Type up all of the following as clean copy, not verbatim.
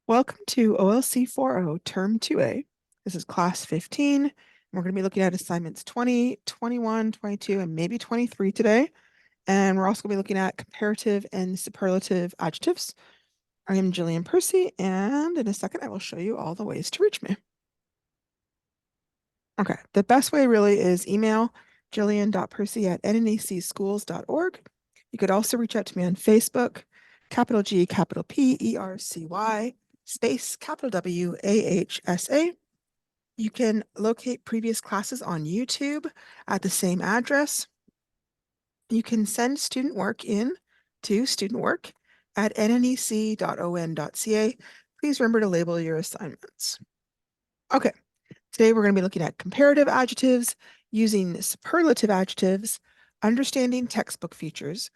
Welcome to OLC 4.0 Term 2A. This is class 15. We're going to be looking at assignments 20, 21, 22, and maybe 23 today. And we're also going to be looking at comparative and superlative adjectives. I am Jillian Percy, and in a second, I will show you all the ways to reach me. Okay, the best way really is email jillian.percy@nnecschools.org. You could also reach out to me on Facebook, capital G, capital P, ERCY, space, capital W, AHSA. You can locate previous classes on YouTube at the same address. You can send student work in to studentwork@nnec.on.ca. Please remember to label your assignments. Okay. Today, we're going to be looking at comparative adjectives, using superlative adjectives, understanding textbook features,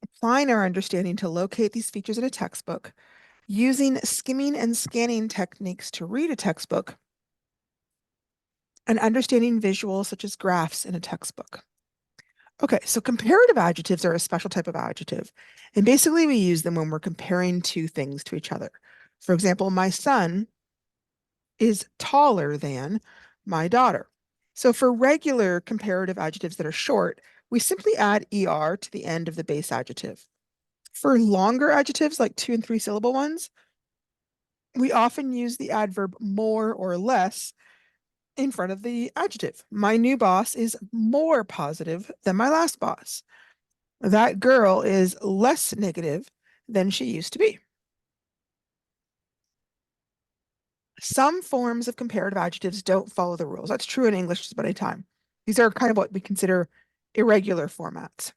applying our understanding to locate these features in a textbook, using skimming and scanning techniques to read a textbook, and understanding visuals such as graphs in a textbook. Okay, so comparative adjectives are a special type of adjective, and basically we use them when we're comparing two things to each other. For example, my son is taller than my daughter. So for regular comparative adjectives that are short, we simply add ER to the end of the base adjective. For longer adjectives, like 2 and 3 syllable ones, we often use the adverb more or less in front of the adjective. My new boss is more positive than my last boss. That girl is less negative than she used to be. Some forms of comparative adjectives don't follow the rules. That's true in English just about any time. These are kind of what we consider irregular formats.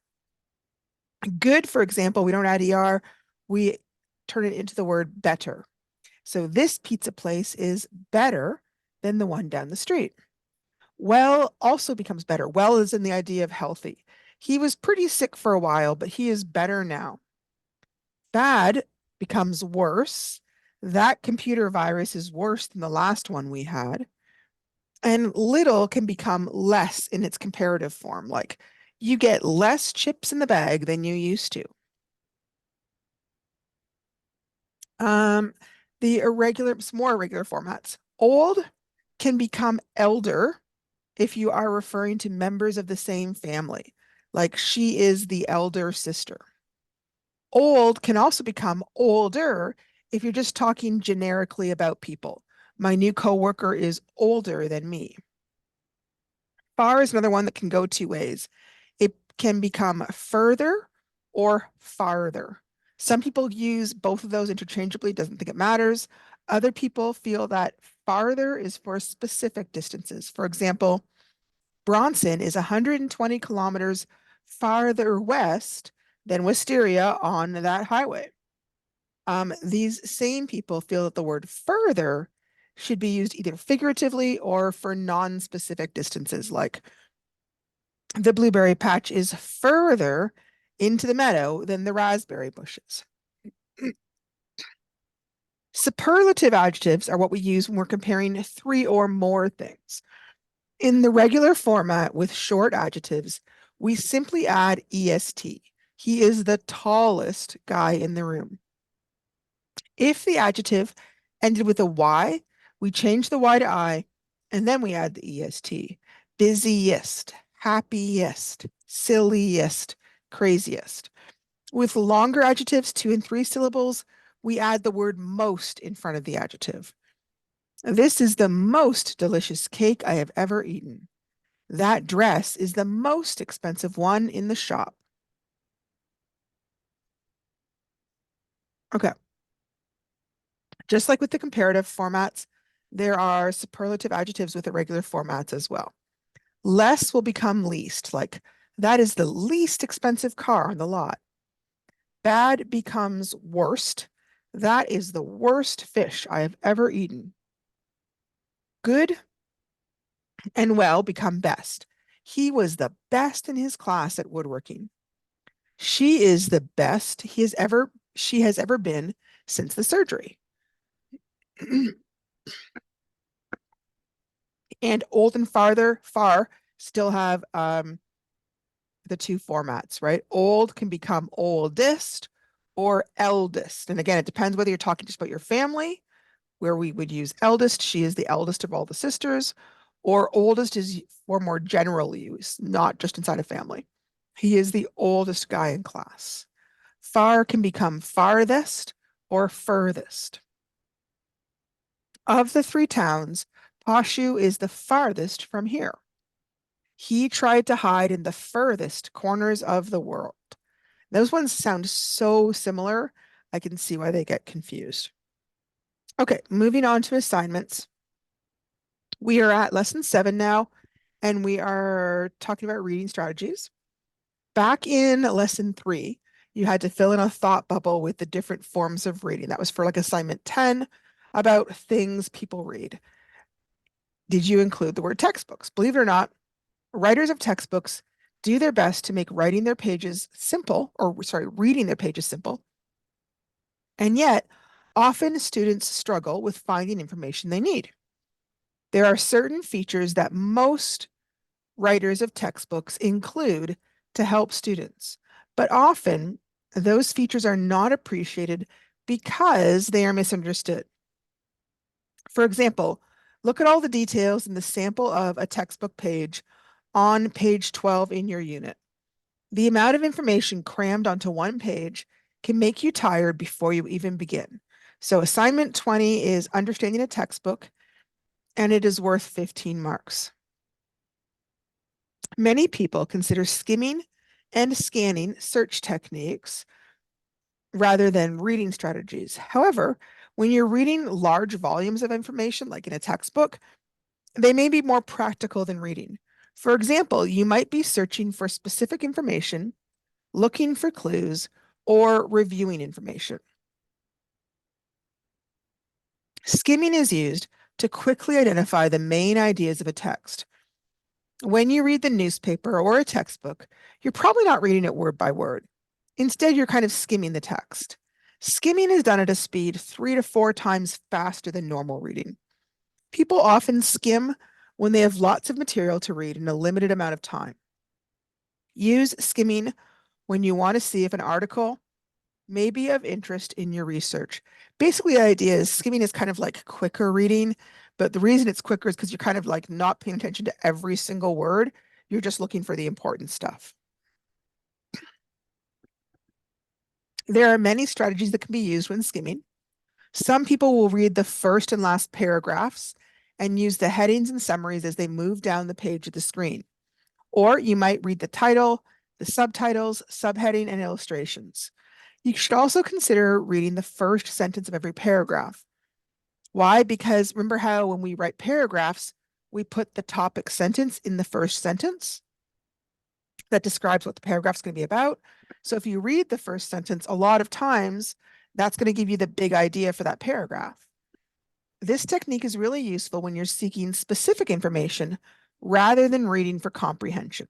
Good, for example, we don't add ER, we turn it into the word better. So this pizza place is better than the one down the street. Well also becomes better. Well is in the idea of healthy. He was pretty sick for a while, but he is better now. Bad becomes worse. That computer virus is worse than the last one we had. And little can become less in its comparative form, like you get less chips in the bag than you used to. The irregular, some more irregular formats. Old can become elder if you are referring to members of the same family, like she is the elder sister. Old can also become older if you're just talking generically about people. My new coworker is older than me. Far is another one that can go two ways. It can become further or farther. Some people use both of those interchangeably, doesn't think it matters. Other people feel that farther is for specific distances. For example, Bronson is 120 kilometers farther west than Wisteria on that highway. These same people feel that the word further should be used either figuratively or for non-specific distances, like the blueberry patch is further into the meadow than the raspberry bushes. Superlative adjectives are what we use when we're comparing three or more things. In the regular format with short adjectives, we simply add est. He is the tallest guy in the room. If the adjective ended with a Y, we change the Y to I, and then we add the est. Busiest, happiest, silliest, craziest. With longer adjectives, 2 and 3 syllables, we add the word most in front of the adjective. This is the most delicious cake I have ever eaten. That dress is the most expensive one in the shop. Okay. Just like with the comparative formats, there are superlative adjectives with irregular formats as well. Less will become least, like that is the least expensive car on the lot. Bad becomes worst. That is the worst fish I have ever eaten. Good and well become best. He was the best in his class at woodworking. She is the best she has ever been since the surgery. And old and far still have the two formats, right? Old can become oldest or eldest. And again, it depends whether you're talking just about your family, where we would use eldest. She is the eldest of all the sisters, or oldest is for more general use, not just inside a family. He is the oldest guy in class. Far can become farthest or furthest. Of the three towns, Pashu is the farthest from here. He tried to hide in the furthest corners of the world. Those ones sound so similar. I can see why they get confused. Okay, moving on to assignments. We are at lesson 7 now, and we are talking about reading strategies. Back in lesson 3, you had to fill in a thought bubble with the different forms of reading. That was for like assignment 10 about things people read. Did you include the word textbooks? Believe it or not, writers of textbooks do their best to make writing their pages simple, or sorry, reading their pages simple. And yet, often students struggle with finding information they need. There are certain features that most writers of textbooks include to help students, but often those features are not appreciated because they are misunderstood. For example, look at all the details in the sample of a textbook page on page 12 in your unit. The amount of information crammed onto one page can make you tired before you even begin. So assignment 20 is understanding a textbook, and it is worth 15 marks. Many people consider skimming and scanning search techniques rather than reading strategies. However, when you're reading large volumes of information, like in a textbook, they may be more practical than reading. For example, you might be searching for specific information, looking for clues, or reviewing information. Skimming is used to quickly identify the main ideas of a text. When you read the newspaper or a textbook, you're probably not reading it word by word. Instead, you're kind of skimming the text. Skimming is done at a speed 3 to 4 times faster than normal reading. People often skim when they have lots of material to read in a limited amount of time. Use skimming when you want to see if an article may be of interest in your research. Basically, the idea is skimming is kind of like quicker reading, but the reason it's quicker is because you're kind of like not paying attention to every single word. You're just looking for the important stuff. There are many strategies that can be used when skimming. Some people will read the first and last paragraphs and use the headings and summaries as they move down the page of the screen. Or you might read the title, the subtitles, subheading, and illustrations. You should also consider reading the first sentence of every paragraph. Why? Because remember how when we write paragraphs, we put the topic sentence in the first sentence that describes what the paragraph is going to be about. So if you read the first sentence, a lot of times that's going to give you the big idea for that paragraph. This technique is really useful when you're seeking specific information rather than reading for comprehension.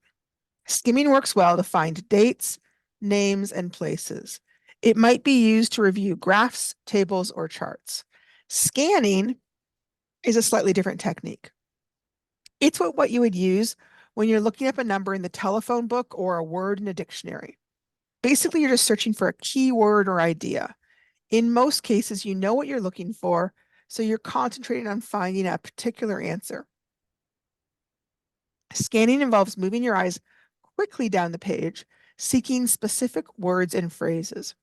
Skimming works well to find dates, names, and places. It might be used to review graphs, tables, or charts. Scanning is a slightly different technique. It's what you would use when you're looking up a number in the telephone book or a word in a dictionary. Basically, you're just searching for a keyword or idea. In most cases, you know what you're looking for, so you're concentrating on finding a particular answer. Scanning involves moving your eyes quickly down the page, seeking specific words and phrases.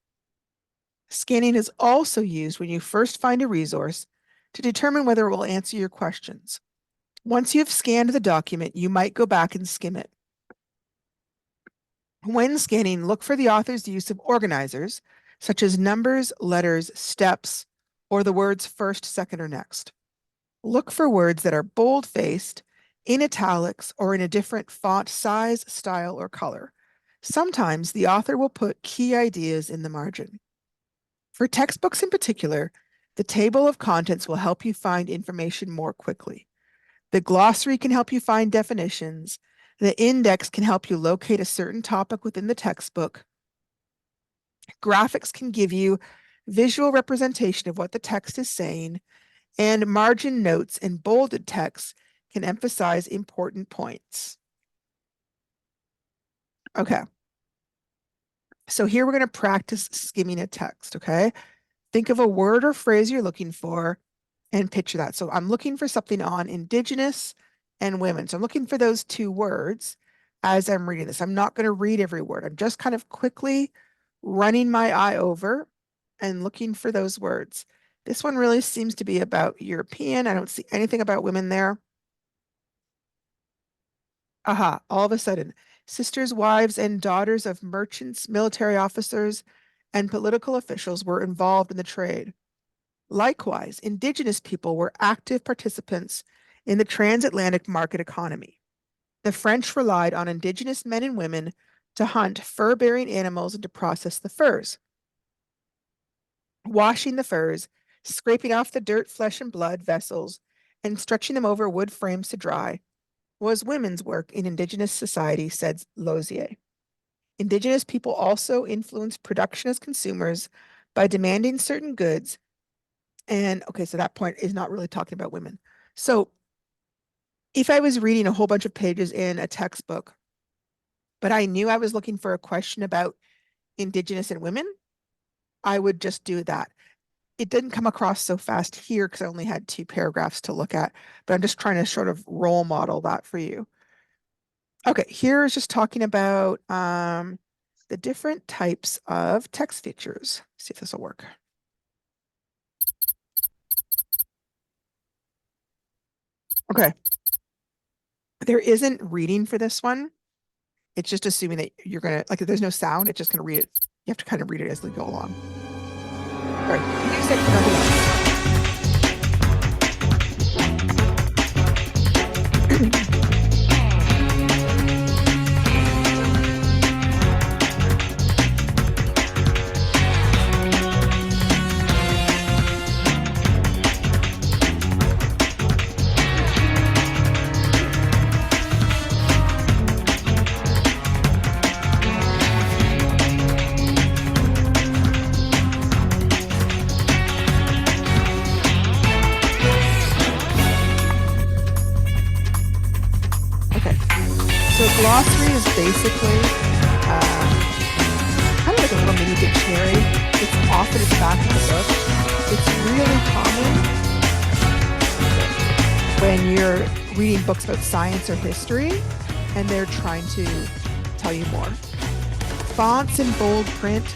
Scanning is also used when you first find a resource to determine whether it will answer your questions. Once you have scanned the document, you might go back and skim it. When scanning, look for the author's use of organizers, such as numbers, letters, steps, or the words first, second, or next. Look for words that are bold-faced, in italics, or in a different font size, style, or color. Sometimes the author will put key ideas in the margin. For textbooks in particular, the table of contents will help you find information more quickly. The glossary can help you find definitions. The index can help you locate a certain topic within the textbook. Graphics can give you visual representation of what the text is saying, and margin notes and bolded text can emphasize important points. Okay. So here we're going to practice skimming a text, okay? Think of a word or phrase you're looking for and picture that. So I'm looking for something on Indigenous and women. So I'm looking for those two words as I'm reading this. I'm not going to read every word. I'm just kind of quickly running my eye over and looking for those words. This one really seems to be about European. I don't see anything about women there. Aha, all of a sudden, sisters, wives, and daughters of merchants, military officers, and political officials were involved in the trade. Likewise, indigenous people were active participants in the transatlantic market economy. The French relied on indigenous men and women to hunt fur-bearing animals and to process the furs. Washing the furs, scraping off the dirt, flesh, and blood vessels, and stretching them over wood frames to dry was women's work in indigenous society, said Lozier. Indigenous people also influenced production as consumers by demanding certain goods. And okay, so that point is not really talking about women. So if I was reading a whole bunch of pages in a textbook, but I knew I was looking for a question about Indigenous and women, I would just do that. It didn't come across so fast here because I only had 2 paragraphs to look at, but I'm just trying to sort of role model that for you. Okay, here is just talking about the different types of text features. See if this will work. Okay. There isn't reading for this one. It's just assuming that you're gonna, like, if there's no sound, it's just gonna read it. You have to kind of read it as we go along. All right, music, nothing else. Okay, so glossary is basically kind of like a little mini dictionary. It's often at the back of the book. It's really common when you're reading books about science or history and they're trying to tell you more. Fonts in bold print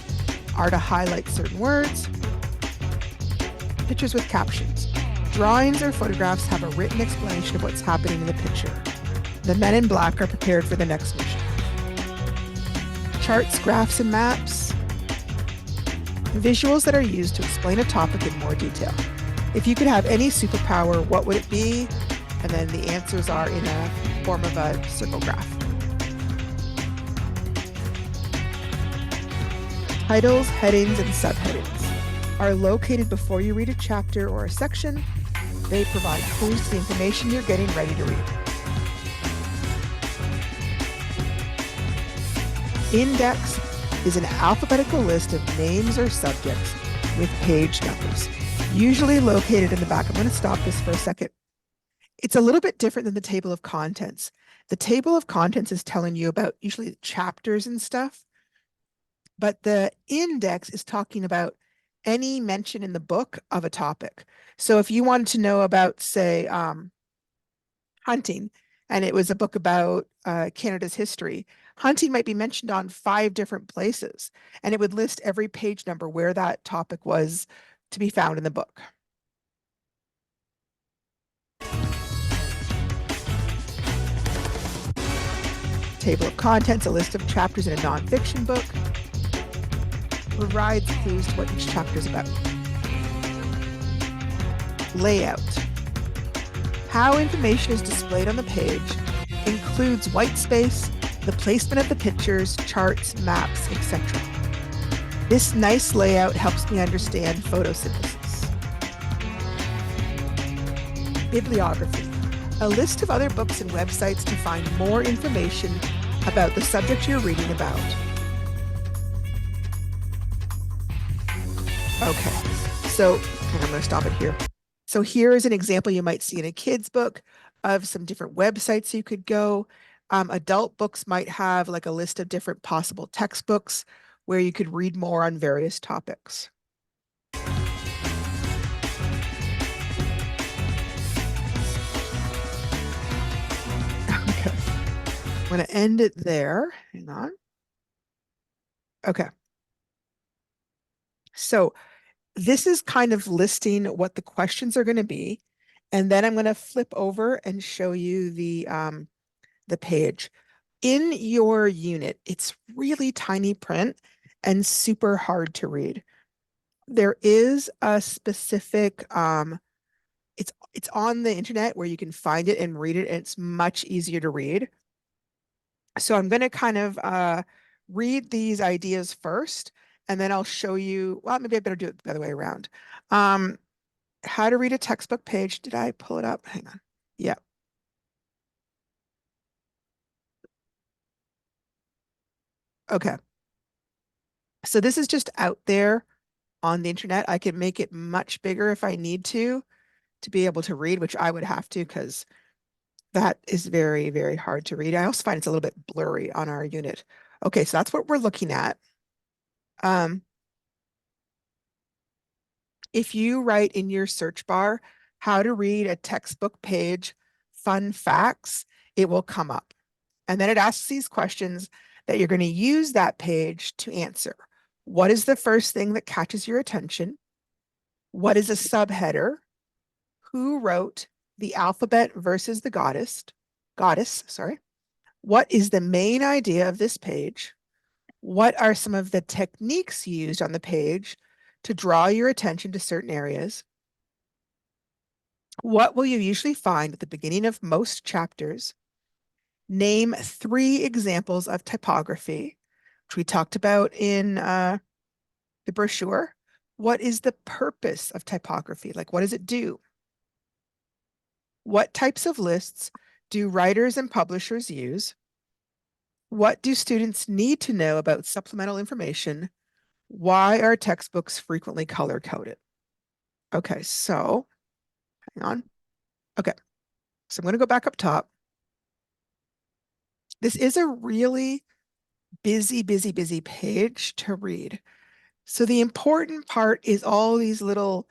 are to highlight certain words. Pictures with captions. Drawings or photographs have a written explanation of what's happening in the picture. The men in black are prepared for the next mission. Charts, graphs, and maps. Visuals that are used to explain a topic in more detail. If you could have any superpower, what would it be? And then the answers are in a form of a circle graph. Titles, headings, and subheadings are located before you read a chapter or a section. They provide clues to the information you're getting ready to read. Index is an alphabetical list of names or subjects with page numbers, usually located in the back. I'm going to stop this for a second. It's a little bit different than the table of contents. The table of contents is telling you about usually chapters and stuff, but the index is talking about any mention in the book of a topic. So if you wanted to know about, say, hunting, and it was a book about Canada's history, hunting might be mentioned on 5 different places, and it would list every page number where that topic was to be found in the book. Table of contents, a list of chapters in a nonfiction book, provides clues to what each chapter is about. Layout. How information is displayed on the page includes white space, the placement of the pictures, charts, maps, etc. This nice layout helps me understand photosynthesis. Bibliography. A list of other books and websites to find more information about the subject you're reading about. Okay, so I'm going to stop it here. So here is an example you might see in a kid's book of some different websites you could go. Adult books might have like a list of different possible textbooks where you could read more on various topics. Okay, I'm going to end it there. Hang on. Okay. So this is kind of listing what the questions are going to be. And then I'm going to flip over and show you the page. In your unit, it's really tiny print and super hard to read. There is a specific it's on the internet where you can find it and read it, and it's much easier to read. So I'm going to kind of read these ideas first, and then I'll show you, well, maybe I better do it the other way around. Um, how to read a textbook page. Did I pull it up? Hang on. Yeah. Okay. So this is just out there on the internet. I can make it much bigger if I need to be able to read, which I would have to because that is very, very hard to read. I also find it's a little bit blurry on our unit. Okay, so that's what we're looking at. Um, if you write in your search bar, how to read a textbook page, fun facts, it will come up. And then it asks these questions that you're going to use that page to answer. What is the first thing that catches your attention? What is a subheader? Who wrote the alphabet versus the goddess, sorry. What is the main idea of this page? What are some of the techniques used on the page to draw your attention to certain areas? What will you usually find at the beginning of most chapters? Name 3 examples of typography, which we talked about in the brochure. What is the purpose of typography? Like, what does it do? What types of lists do writers and publishers use? What do students need to know about supplemental information? Why are textbooks frequently color coded? Okay, so hang on. Okay, so I'm going to go back up top. This is a really busy page to read. So the important part is all these little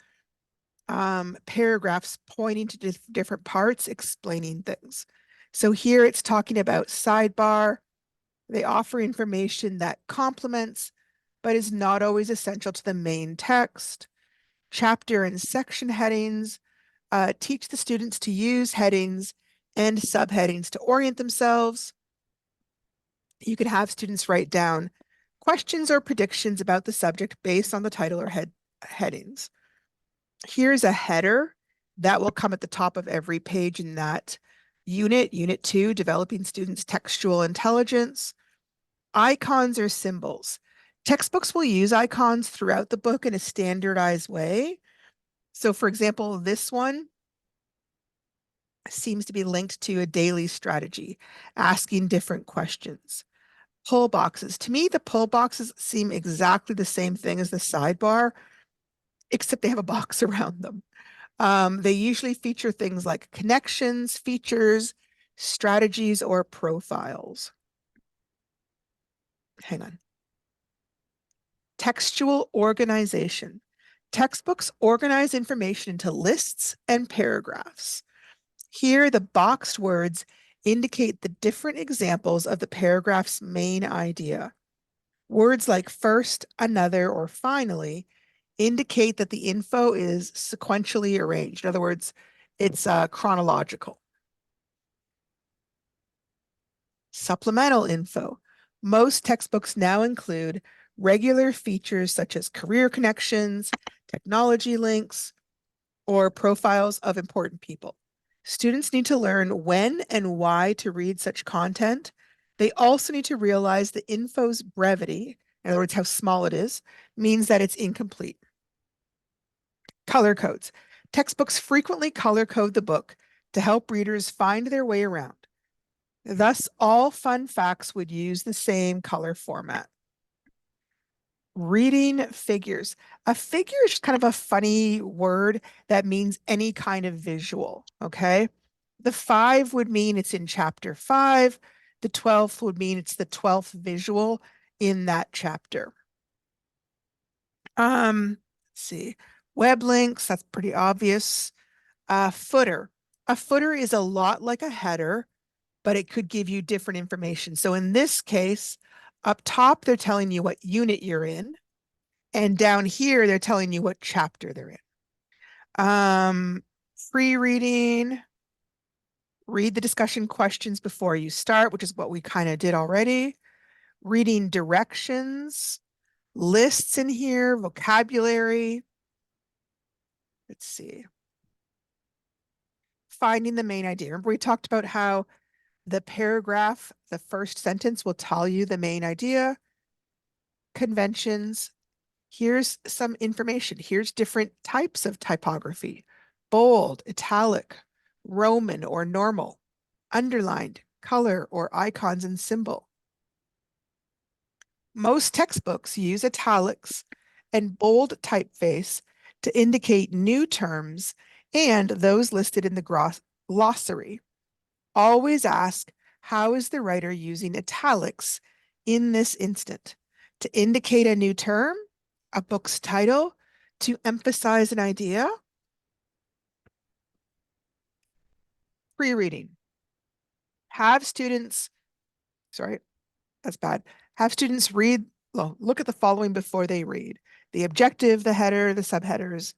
paragraphs pointing to different parts, explaining things. So here it's talking about sidebar. They offer information that complements, but is not always essential to the main text. Chapter and section headings teach the students to use headings and subheadings to orient themselves. You can have students write down questions or predictions about the subject based on the title or headings. Here's a header that will come at the top of every page in that unit, Unit 2, Developing Students' Textual Intelligence. Icons or symbols. Textbooks will use icons throughout the book in a standardized way. So for example, this one seems to be linked to a daily strategy, asking different questions. Pull boxes. To me, the pull boxes seem exactly the same thing as the sidebar, except they have a box around them. They usually feature things like connections, features, strategies, or profiles. Hang on. Textual organization. Textbooks organize information into lists and paragraphs. Here, the boxed words indicate the different examples of the paragraph's main idea. Words like first, another, or finally indicate that the info is sequentially arranged. In other words, it's chronological. Supplemental info. Most textbooks now include regular features such as career connections, technology links, or profiles of important people. Students need to learn when and why to read such content. They also need to realize the info's brevity, in other words, how small it is, means that it's incomplete. Color codes. Textbooks frequently color code the book to help readers find their way around. Thus, all fun facts would use the same color format. Reading figures. A figure is just kind of a funny word that means any kind of visual, okay? The 5 would mean it's in chapter 5. The 12th would mean it's the 12th visual in that chapter. Let's see. Web links, that's pretty obvious. Footer. A footer is a lot like a header, but it could give you different information. So in this case, up top, they're telling you what unit you're in. And down here, they're telling you what chapter they're in. Free reading, read the discussion questions before you start, which is what we kind of did already. Reading directions, lists in here, vocabulary. Let's see. Finding the main idea. Remember, we talked about how the paragraph, the first sentence will tell you the main idea. Conventions. Here's some information. Here's different types of typography: bold, italic, Roman or normal, underlined, color or icons and symbol. Most textbooks use italics and bold typeface to indicate new terms and those listed in the glossary. Always ask, how is the writer using italics in this instant? To indicate a new term, a book's title, to emphasize an idea? Pre-reading. Have students, sorry, that's bad. Have students read, well, look at the following before they read: the objective, the header, the subheaders,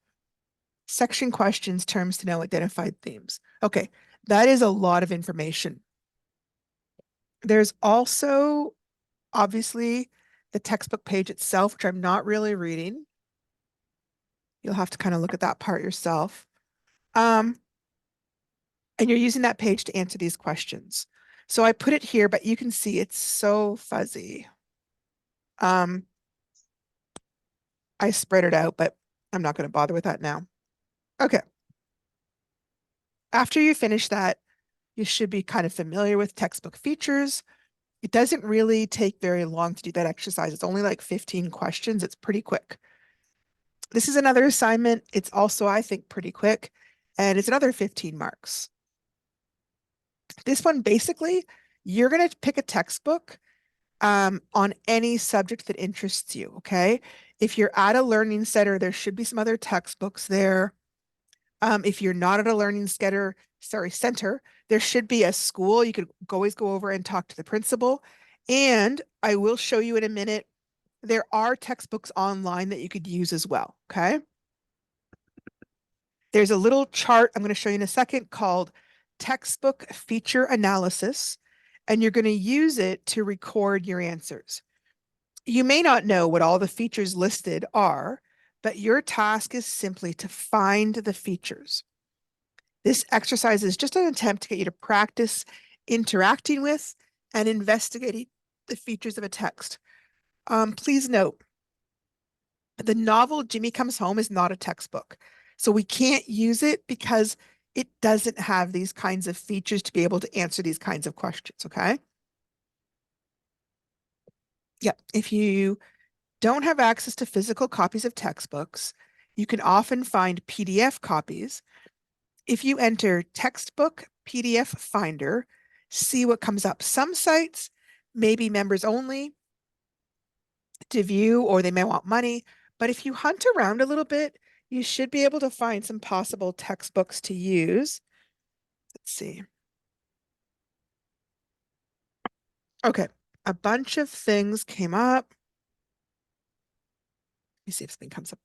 section questions, terms to know, identified themes. Okay, that is a lot of information. There's also obviously the textbook page itself, which I'm not really reading. You'll have to kind of look at that part yourself. And you're using that page to answer these questions. So I put it here, but you can see it's so fuzzy. I spread it out, but I'm not going to bother with that now. Okay. After you finish that, you should be kind of familiar with textbook features. It doesn't really take very long to do that exercise. It's only like 15 questions. It's pretty quick. This is another assignment. It's also, I think, pretty quick, and it's another 15 marks. This one, basically, you're going to pick a textbook on any subject that interests you, okay? If you're at a learning center, there should be some other textbooks there. If you're not at a learning center, there should be a school. You could always go over and talk to the principal. And I will show you in a minute, there are textbooks online that you could use as well, okay? There's a little chart I'm going to show you in a second called Textbook Feature Analysis, and you're going to use it to record your answers. You may not know what all the features listed are, but your task is simply to find the features. This exercise is just an attempt to get you to practice interacting with and investigating the features of a text. Please note, the novel Jimmy Comes Home is not a textbook. So we can't use it because it doesn't have these kinds of features to be able to answer these kinds of questions, okay? Yep, if you don't have access to physical copies of textbooks, you can often find PDF copies. If you enter textbook PDF finder, see what comes up. Some sites may be members only to view, or they may want money. But if you hunt around a little bit, you should be able to find some possible textbooks to use. Let's see. Okay, a bunch of things came up. Let me see if something comes up.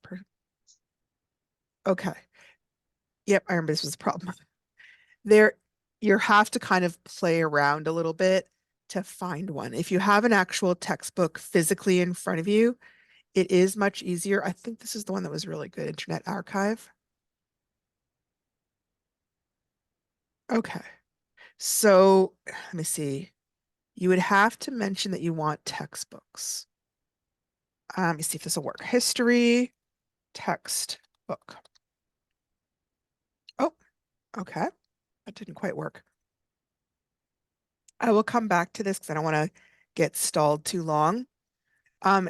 Okay. Yep, I remember this was a problem. There, you have to kind of play around a little bit to find one. If you have an actual textbook physically in front of you, it is much easier. I think this is the one that was really good, Internet Archive. Okay. So let me see. You would have to mention that you want textbooks. Let me see if this will work. History textbook. Oh, okay. That didn't quite work. I will come back to this because I don't want to get stalled too long.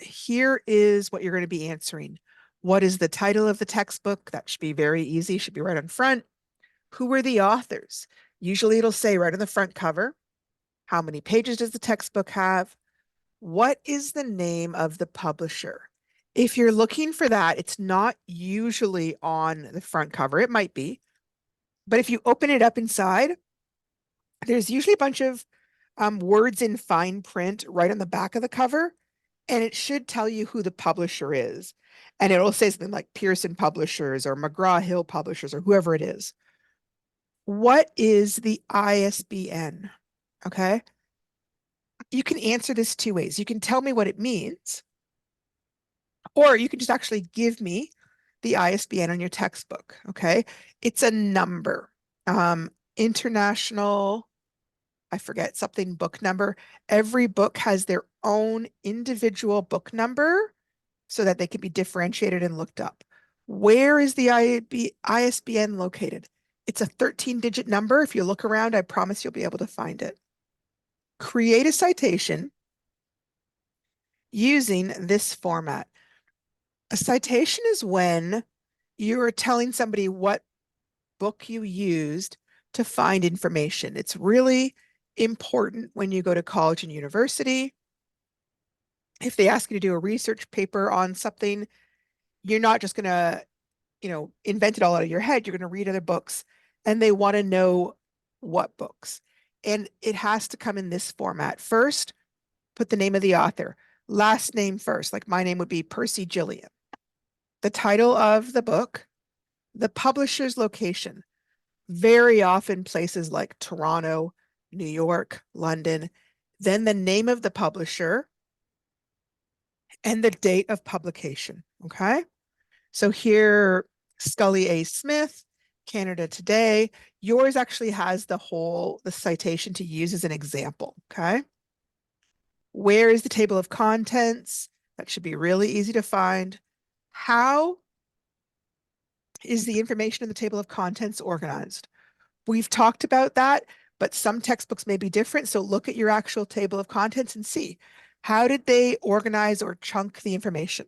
Here is what you're going to be answering. What is the title of the textbook? That should be very easy, should be right on front. Who were the authors? Usually it'll say right on the front cover. How many pages does the textbook have? What is the name of the publisher? If you're looking for that, it's not usually on the front cover. It might be, but if you open it up inside, there's usually a bunch of words in fine print right on the back of the cover, and it should tell you who the publisher is. And it'll say something like Pearson Publishers or McGraw-Hill Publishers or whoever it is. What is the ISBN? Okay. You can answer this two ways. You can tell me what it means, or you can just actually give me the ISBN on your textbook. Okay. It's a number. International, I forget something book number. Every book has their own individual book number so that they can be differentiated and looked up. Where is the ISBN located? It's a 13-digit number. If you look around, I promise you'll be able to find it. Create a citation using this format. A citation is when you are telling somebody what book you used to find information. It's really important when you go to college and university. If they ask you to do a research paper on something, you're not just going to, invent it all out of your head. You're going to read other books, and they want to know what books. And it has to come in this format. First, put the name of the author. Last name first, like my name would be Percy Gilliam. The title of the book, the publisher's location, very often places like Toronto, New York, London, then the name of the publisher and the date of publication. Okay. So here, Scully A. Smith, Canada Today. Yours actually has the citation to use as an example. Okay. Where is the table of contents? That should be really easy to find. How is the information in the table of contents organized? We've talked about that, but some textbooks may be different. So look at your actual table of contents and see, how did they organize or chunk the information?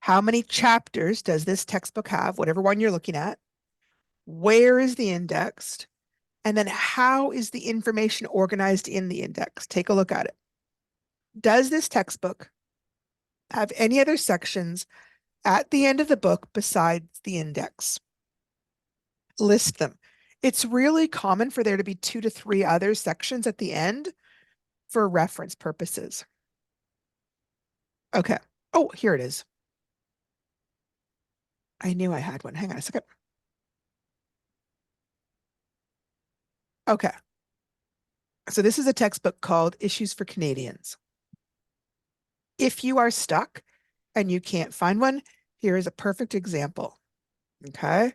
How many chapters does this textbook have, whatever one you're looking at? Where is the indexed? And then how is the information organized in the index? Take a look at it. Does this textbook have any other sections at the end of the book besides the index? List them. It's really common for there to be 2 to 3 other sections at the end for reference purposes. Okay. Oh, here it is. I knew I had one. Hang on a second. Okay. So this is a textbook called Issues for Canadians. If you are stuck and you can't find one, here is a perfect example. Okay.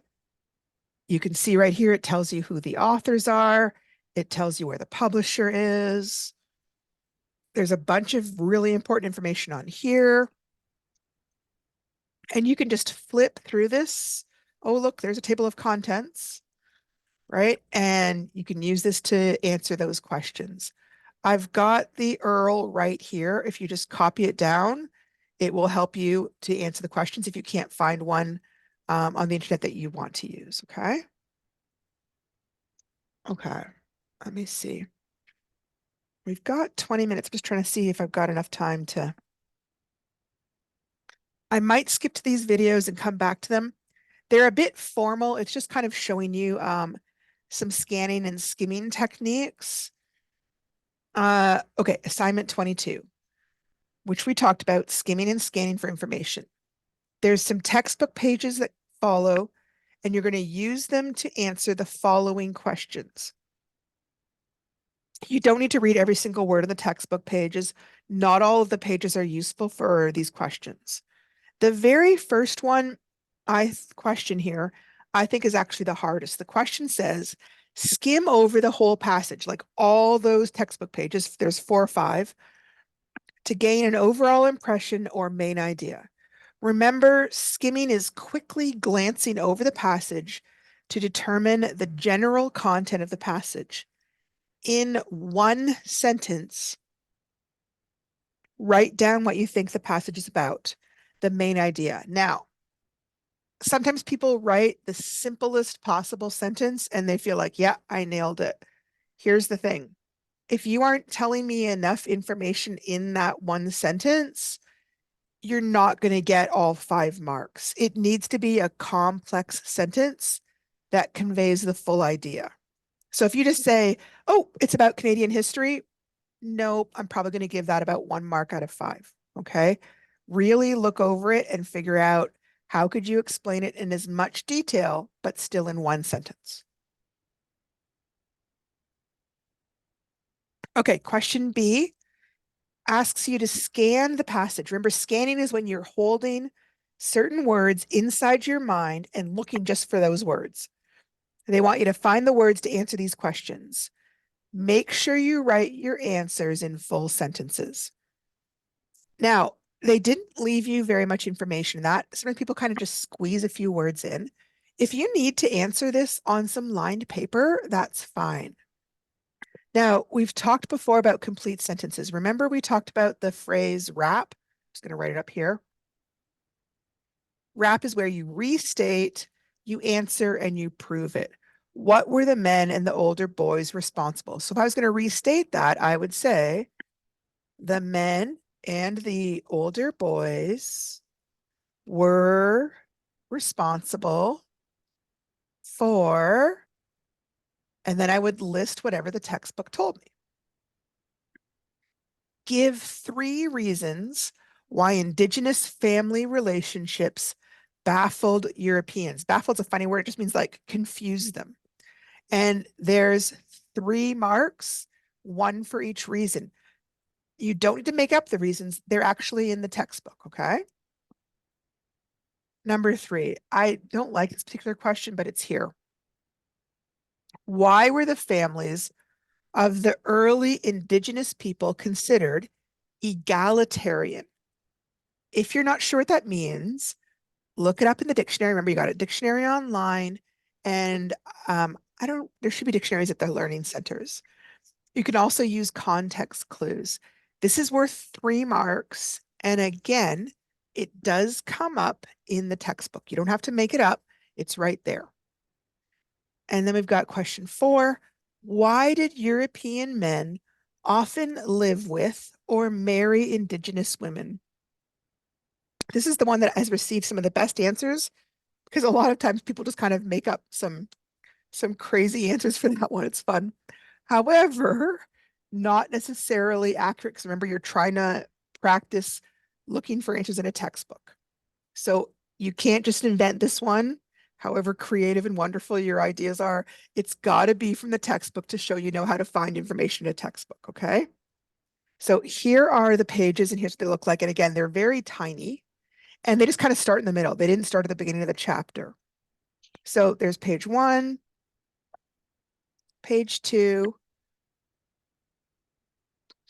You can see right here, it tells you who the authors are. It tells you where the publisher is. There's a bunch of really important information on here. And you can just flip through this. Oh, look, there's a table of contents, right? And you can use this to answer those questions. I've got the URL right here. If you just copy it down, it will help you to answer the questions if you can't find one on the internet that you want to use, okay? Okay, let me see. We've got 20 minutes. I'm just trying to see if I've got enough time to. I might skip to these videos and come back to them. They're a bit formal. It's just kind of showing you some scanning and skimming techniques. Okay, assignment 22, which we talked about, skimming and scanning for information. There's some textbook pages that follow, and you're going to use them to answer the following questions. You don't need to read every single word on the textbook pages. Not all of the pages are useful for these questions. The very first one question here, I think is actually the hardest. The question says, skim over the whole passage, like all those textbook pages, there's 4 or 5, to gain an overall impression or main idea. Remember, skimming is quickly glancing over the passage to determine the general content of the passage. In one sentence, write down what you think the passage is about, the main idea. Now, sometimes people write the simplest possible sentence and they feel like, yeah, I nailed it. Here's the thing. If you aren't telling me enough information in that one sentence, you're not going to get all 5 marks. It needs to be a complex sentence that conveys the full idea. So if you just say, oh, it's about Canadian history, nope, I'm probably going to give that about 1 mark out of 5. Okay. Really look over it and figure out how could you explain it in as much detail, but still in one sentence. Okay, question B asks you to scan the passage. Remember, scanning is when you're holding certain words inside your mind and looking just for those words. They want you to find the words to answer these questions. Make sure you write your answers in full sentences. Now, they didn't leave you very much information. That sometimes people kind of just squeeze a few words in. If you need to answer this on some lined paper, that's fine. Now, we've talked before about complete sentences. Remember, we talked about the phrase wrap? I'm just going to write it up here. Wrap is where you restate, you answer, and you prove it. What were the men and the older boys responsible? So if I was going to restate that, I would say the men and the older boys were responsible for, and then I would list whatever the textbook told me. Give 3 reasons why Indigenous family relationships baffled Europeans. Baffled's a funny word. It just means like confuse them. And there's 3 marks, 1 for each reason. You don't need to make up the reasons. They're actually in the textbook, okay? Number 3, I don't like this particular question, but it's here. Why were the families of the early Indigenous people considered egalitarian? If you're not sure what that means, look it up in the dictionary. Remember, you got a dictionary online, and there should be dictionaries at the learning centers. You can also use context clues. This is worth 3 marks. And again, it does come up in the textbook. You don't have to make it up. It's right there. And then we've got question 4. Why did European men often live with or marry Indigenous women? This is the one that has received some of the best answers because a lot of times people just kind of make up some crazy answers for that one. It's fun. However, not necessarily accurate because remember, you're trying to practice looking for answers in a textbook. So you can't just invent this one, however creative and wonderful your ideas are. It's got to be from the textbook to show you know how to find information in a textbook, okay? So here are the pages and here's what they look like. And again, they're very tiny and they just kind of start in the middle. They didn't start at the beginning of the chapter. So there's page 1, page 2,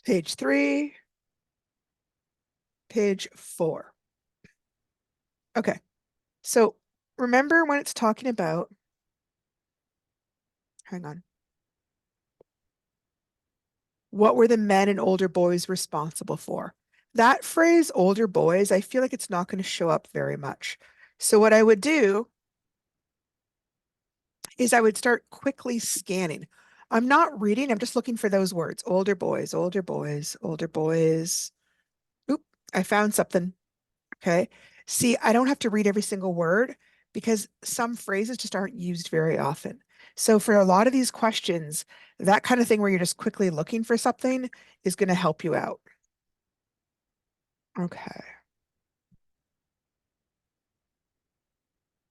page 3, page 4. Okay, so remember when it's talking about, hang on, what were the men and older boys responsible for? That phrase, older boys, I feel like it's not going to show up very much. So what I would do is I would start quickly scanning. I'm not reading, I'm just looking for those words. Older boys, older boys, older boys. Oop, I found something. Okay. See, I don't have to read every single word because some phrases just aren't used very often. So for a lot of these questions, that kind of thing where you're just quickly looking for something is going to help you out. Okay.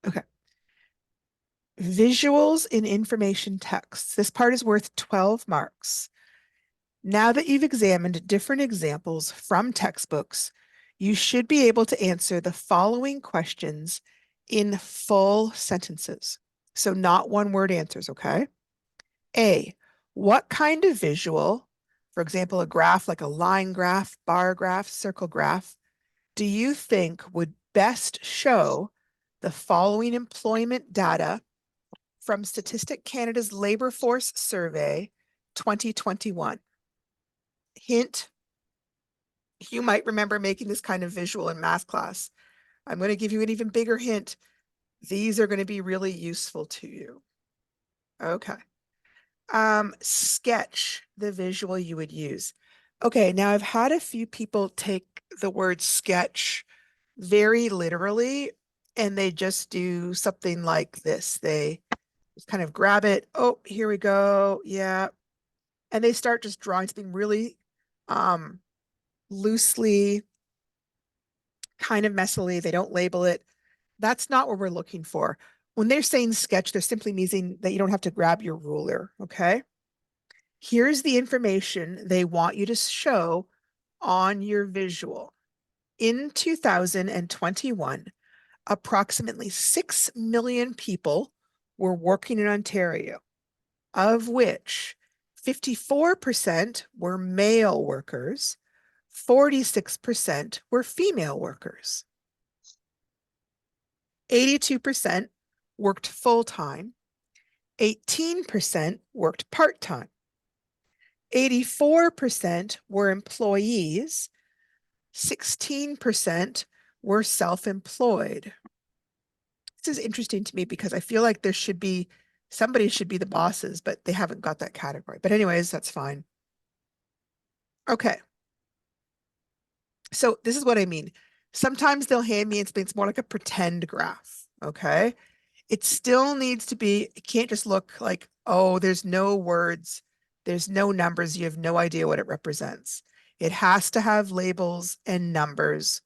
Okay. Visuals in information text. This part is worth 12 marks. Now that you've examined different examples from textbooks, you should be able to answer the following questions in full sentences. So not 1-word answers, okay? A, what kind of visual, for example, a graph like a line graph, bar graph, circle graph, do you think would best show the following employment data from Statistic Canada's Labor Force Survey 2021? Hint, you might remember making this kind of visual in math class. I'm going to give you an even bigger hint. These are going to be really useful to you. Okay. Sketch the visual you would use. Okay, now I've had a few people take the word sketch very literally, and they just do something like this. They just kind of grab it. Oh, here we go. Yeah. And they start just drawing something really loosely, kind of messily. They don't label it. That's not what we're looking for. When they're saying sketch, they're simply meaning that you don't have to grab your ruler, okay? Here's the information they want you to show on your visual. In 2021, approximately 6 million people were working in Ontario, of which 54% were male workers, 46% were female workers. 82% worked full-time, 18% worked part-time, 84% were employees, 16% were self-employed. This is interesting to me because I feel like somebody should be the bosses, but they haven't got that category. But anyways, that's fine. Okay. So this is what I mean. Sometimes they'll hand me it's more like a pretend graph. Okay. It still needs to be, it can't just look like, oh, there's no words, there's no numbers, you have no idea what it represents. It has to have labels and numbers.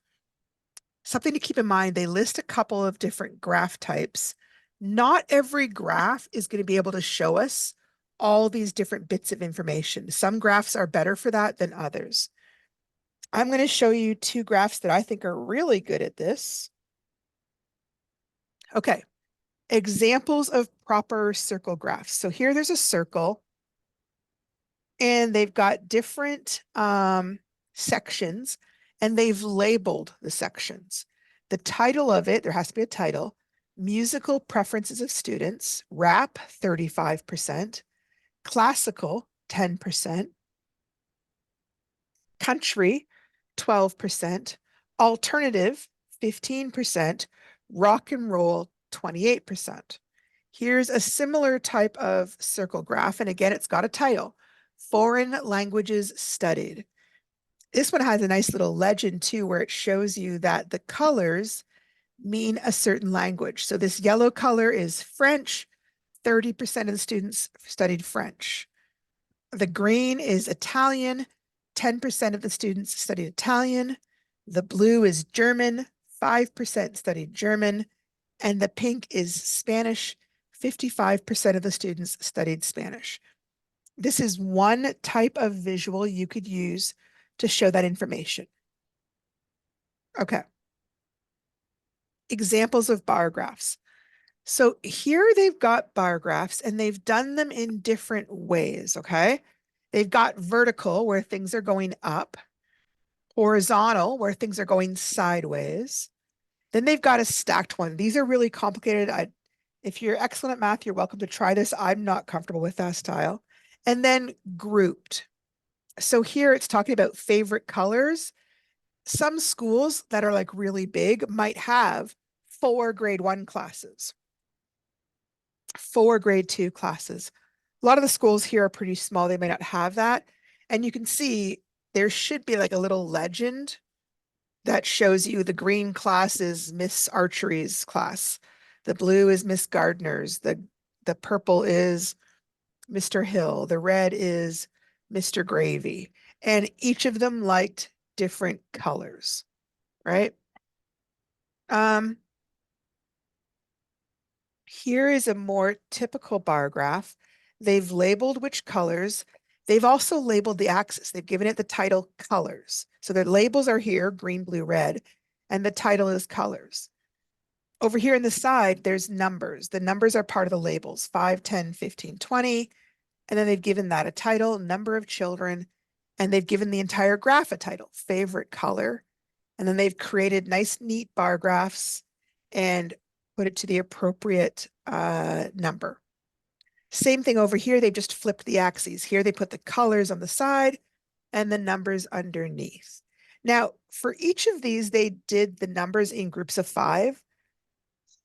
Something to keep in mind, they list a couple of different graph types. Not every graph is going to be able to show us all these different bits of information. Some graphs are better for that than others. I'm going to show you two graphs that I think are really good at this. Okay, examples of proper circle graphs. So here there's a circle and they've got different sections and they've labeled the sections. The title of it, there has to be a title, musical preferences of students, rap 35%, classical 10%, country 12%, alternative 15%, rock and roll 28%. Here's a similar type of circle graph. And again, it's got a title, Foreign Languages Studied. This one has a nice little legend too, where it shows you that the colors mean a certain language. So this yellow color is French. 30% of the students studied French. The green is Italian. 10% of the students studied Italian. The blue is German. 5% studied German. And the pink is Spanish. 55% of the students studied Spanish. This is one type of visual you could use to show that information. Okay. Examples of bar graphs. So here they've got bar graphs and they've done them in different ways, okay? They've got vertical where things are going up, horizontal where things are going sideways. Then they've got a stacked one. These are really complicated. If you're excellent at math, you're welcome to try this. I'm not comfortable with that style. And then grouped. So here it's talking about favorite colors. Some schools that are like really big might have 4 grade 1 classes, 4 grade 2 classes. A lot of the schools here are pretty small. They may not have that. And you can see there should be like a little legend that shows you the green class is Miss Archery's class. The blue is Miss Gardner's. The purple is Mr. Hill. The red is Mr. Gravy. And each of them liked different colors, right? Here is a more typical bar graph. They've labeled which colors. They've also labeled the axis. They've given it the title colors. So the labels are here, green, blue, red, and the title is colors. Over here in the side, there's numbers. The numbers are part of the labels, 5, 10, 15, 20. And then they've given that a title, number of children, and they've given the entire graph a title, favorite color. And then they've created nice, neat bar graphs and put it to the appropriate number. Same thing over here. They've just flipped the axes. Here they put the colors on the side and the numbers underneath. Now, for each of these, they did the numbers in groups of 5,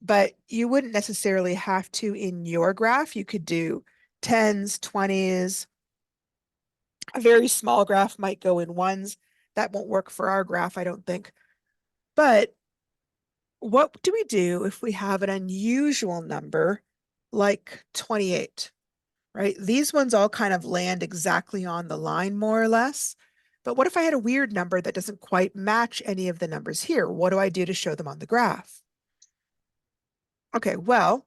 but you wouldn't necessarily have to in your graph. You could do 10s, 20s. A very small graph might go in 1s. That won't work for our graph, I don't think. But What do we do if we have an unusual number like 28, right? These ones all kind of land exactly on the line, more or less. But what if I had a weird number that doesn't quite match any of the numbers here? What do I do to show them on the graph? Okay, well,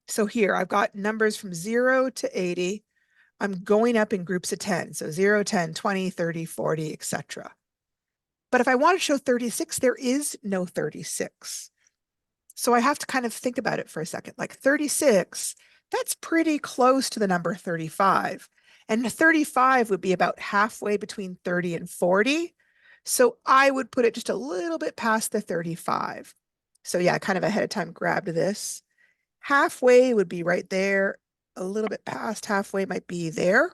so here I've got numbers from 0 to 80. I'm going up in groups of 10. So 0, 10, 20, 30, 40, etc. But if I want to show 36, there is no 36. So I have to kind of think about it for a second. Like 36, that's pretty close to the number 35. And 35 would be about halfway between 30 and 40. So I would put it just a little bit past the 35. So yeah, I kind of ahead of time grabbed this. Halfway would be right there. A little bit past halfway might be there.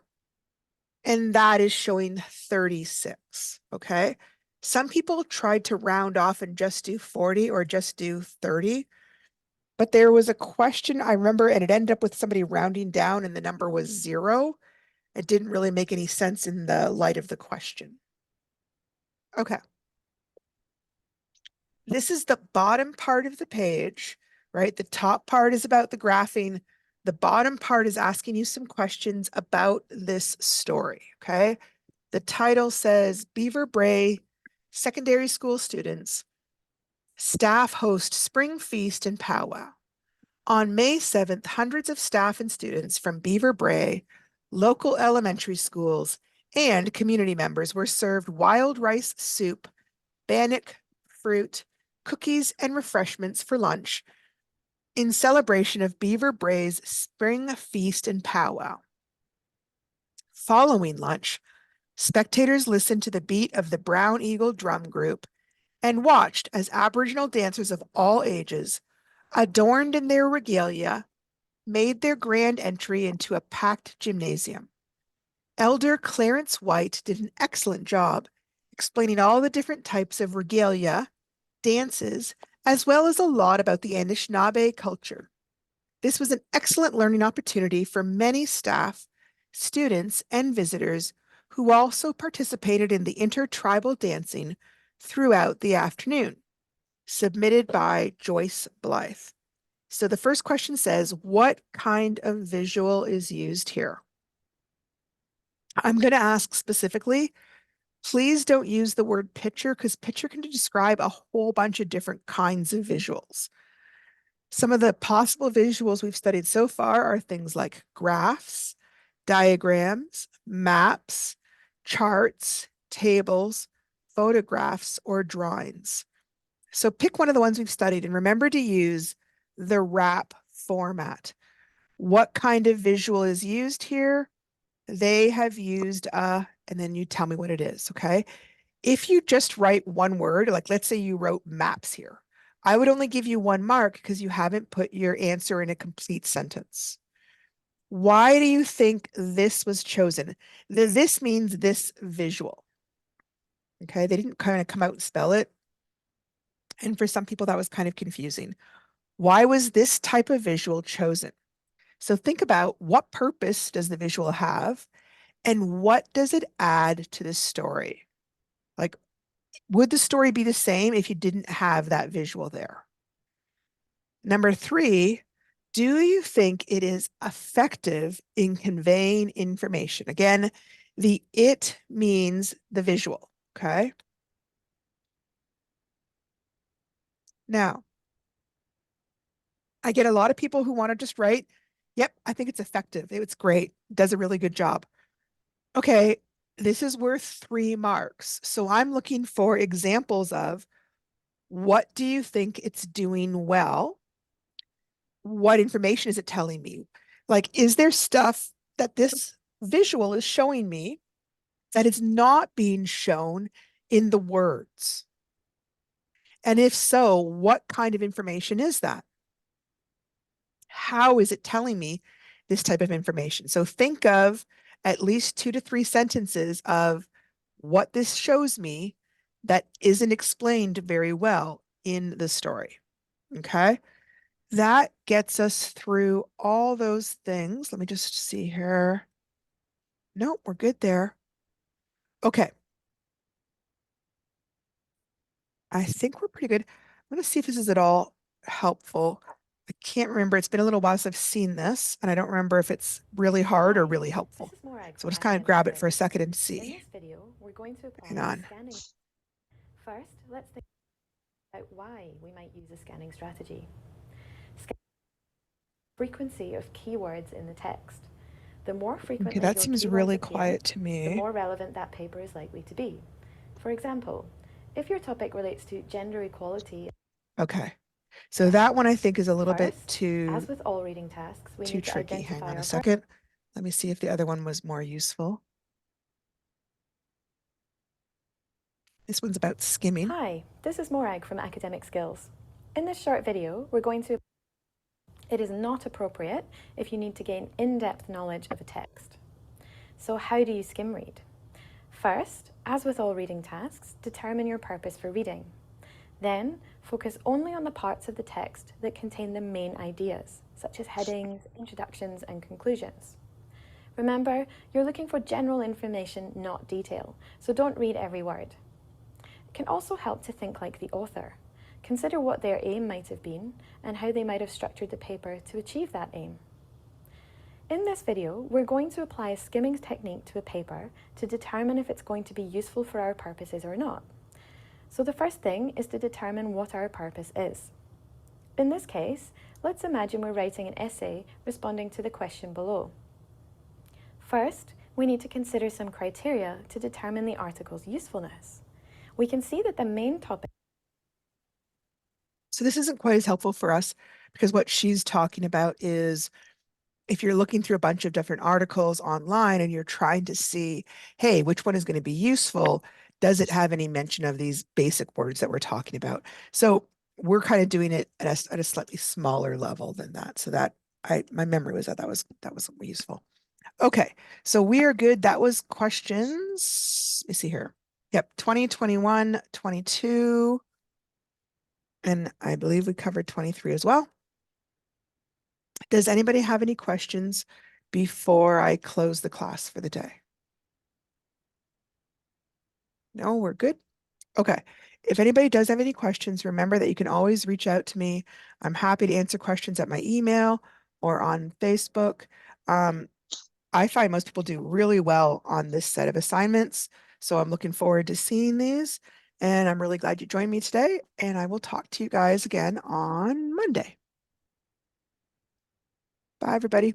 And that is showing 36. Okay. Some people tried to round off and just do 40 or just do 30. But there was a question I remember, and it ended up with somebody rounding down, and the number was 0. It didn't really make any sense in the light of the question. Okay. This is the bottom part of the page, right? The top part is about the graphing. The bottom part is asking you some questions about this story, okay? The title says Beaver Brae Secondary School Students, Staff Host Spring Feast and Powwow. On May 7th, hundreds of staff and students from Beaver Brae, local elementary schools, and community members were served wild rice soup, bannock, fruit, cookies, and refreshments for lunch in celebration of Beaver Brae's spring feast and powwow. Following lunch, spectators listened to the beat of the Brown Eagle Drum Group and watched as Aboriginal dancers of all ages, adorned in their regalia, made their grand entry into a packed gymnasium. Elder Clarence White did an excellent job explaining all the different types of regalia, dances, as well as a lot about the Anishinaabe culture. This was an excellent learning opportunity for many staff, students, and visitors who also participated in the intertribal dancing throughout the afternoon. Submitted by Joyce Blythe. So the first question says, what kind of visual is used here? I'm going to ask specifically, please don't use the word picture because picture can describe a whole bunch of different kinds of visuals. Some of the possible visuals we've studied so far are things like graphs, diagrams, maps, charts, tables, photographs, or drawings. So pick one of the ones we've studied and remember to use the wrap format. What kind of visual is used here? They have used and then you tell me what it is, okay? If you just write one word, like let's say you wrote maps here, I would only give you 1 mark because you haven't put your answer in a complete sentence. Why do you think this was chosen? This means this visual. Okay, they didn't kind of come out and spell it. And for some people, that was kind of confusing. Why was this type of visual chosen? So think about what purpose does the visual have and what does it add to the story? Like, would the story be the same if you didn't have that visual there? Number 3, do you think it is effective in conveying information? Again, the it means the visual, okay? Now, I get a lot of people who want to just write, yep, I think it's effective. It's great. It does a really good job. Okay, this is worth 3 marks. So I'm looking for examples of what do you think it's doing well? What information is it telling me? Like, is there stuff that this visual is showing me that is not being shown in the words? And if so, what kind of information is that? How is it telling me this type of information? So think of at least 2 to 3 sentences of what this shows me that isn't explained very well in the story. Okay. That gets us through all those things. Let me just see here. Nope, we're good there. Okay. I think we're pretty good. I'm going to see if this is at all helpful. I can't remember. It's been a little while since I've seen this, and I don't remember if it's really hard or Hi, really this helpful. is Morag So we'll from just kind of Academic grab it for a Skills. second and In see. this video, we're going to Hang apply a on. scanning. First, let's think about why we might use a scanning strategy. Frequency of keywords in the text. The more Okay, frequently that your seems keywords really appear, quiet to the me. more relevant that paper is likely to be. For example, if your topic relates to gender equality. Okay. So that one I think is a little bit First, too as with all reading tasks, we too need to tricky. Hang identify on a our purpose. second. Let me see if the other one was more useful. This one's about skimming. Hi, this is Morag from Academic Skills. In this short video, we're going to. It is not appropriate if you need to gain in-depth knowledge of a text. So how do you skim read? First, as with all reading tasks, determine your purpose for reading. Then, focus only on the parts of the text that contain the main ideas, such as headings, introductions, and conclusions. Remember, you're looking for general information, not detail, so don't read every word. It can also help to think like the author. Consider what their aim might have been and how they might have structured the paper to achieve that aim. In this video, we're going to apply a skimming technique to a paper to determine if it's going to be useful for our purposes or not. So the first thing is to determine what our purpose is. In this case, let's imagine we're writing an essay responding to the question below. First, we need to consider some criteria to determine the article's usefulness. We can see that the main topic. So this isn't quite as helpful for us because what she's talking about is if you're looking through a bunch of different articles online and you're trying to see, hey, which one is going to be useful? Does it have any mention of these basic words that we're talking about? So we're kind of doing it at a slightly smaller level than that. So that my memory was that was useful. Okay, so we are good. That was questions. Let me see here. Yep, 20, 21, 22, and I believe we covered 23 as well. Does anybody have any questions before I close the class for the day? No, we're good. Okay. If anybody does have any questions, remember that you can always reach out to me. I'm happy to answer questions at my email or on Facebook. Um, I find most people do really well on this set of assignments. So I'm looking forward to seeing these. And I'm really glad you joined me today. And I will talk to you guys again on Monday. Bye, everybody.